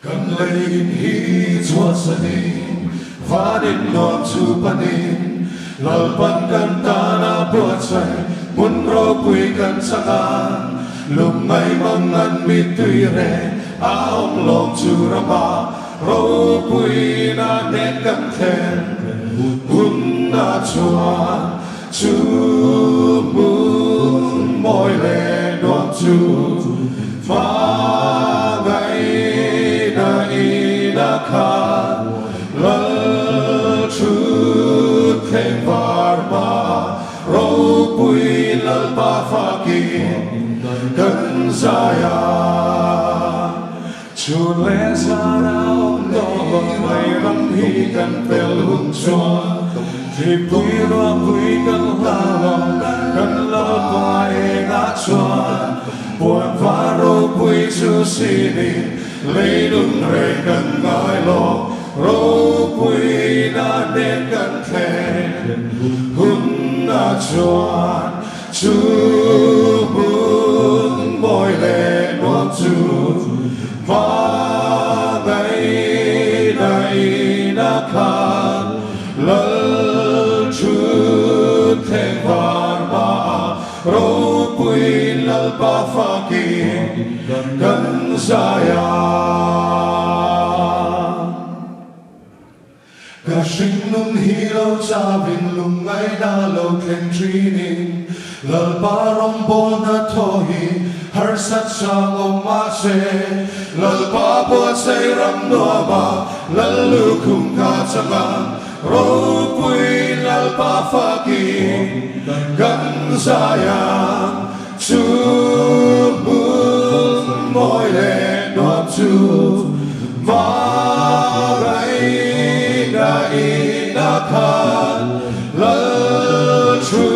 Kan lein hi chuasanin Vanin nom chu panin Lalpan kan tana buat say Munropui kan sangan Lumay mangan mituire Aong long chu rama Ropui na nek kan ten Hun na chuan Chu mun moi le nom chu Ma gai na ina khan Lal chut theng var ma Ropui lalpa Fakin Kan saya Chun le sa rao no May ram hi kan pel hung chua K.T.P kan lawa Kan lalpa e na chua Buồn và Dawrpui chu sini lấy đúng re cần ngài lo Dawrpui na nên cần khe hun na chuan chu mun boy le no chu ma gai na khan lal chu theng var ma Dawrpui lalpa Fakin kan saya Ka shing nun hi lo cha vin lung ai da lo khen trinin Lalpa rong bol na tohi har sat sang om ma se Lalpa buat say ram noa ma lalu kum ka changan Dawrpui lalpa Fakin kan sayang chu mun moi le no chu ma gai na ina khan lal chu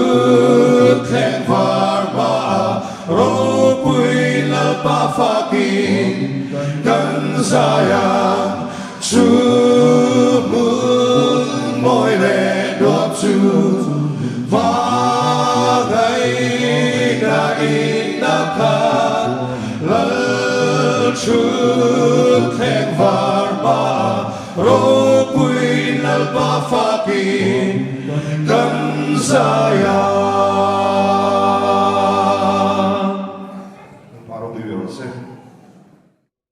theng var ma Dawrpui lalpa Fakin kan sayang chu mun moi le no chu ma gai na ina khan lal chu theng var ma Dawrpui lalpa Fakin kan saya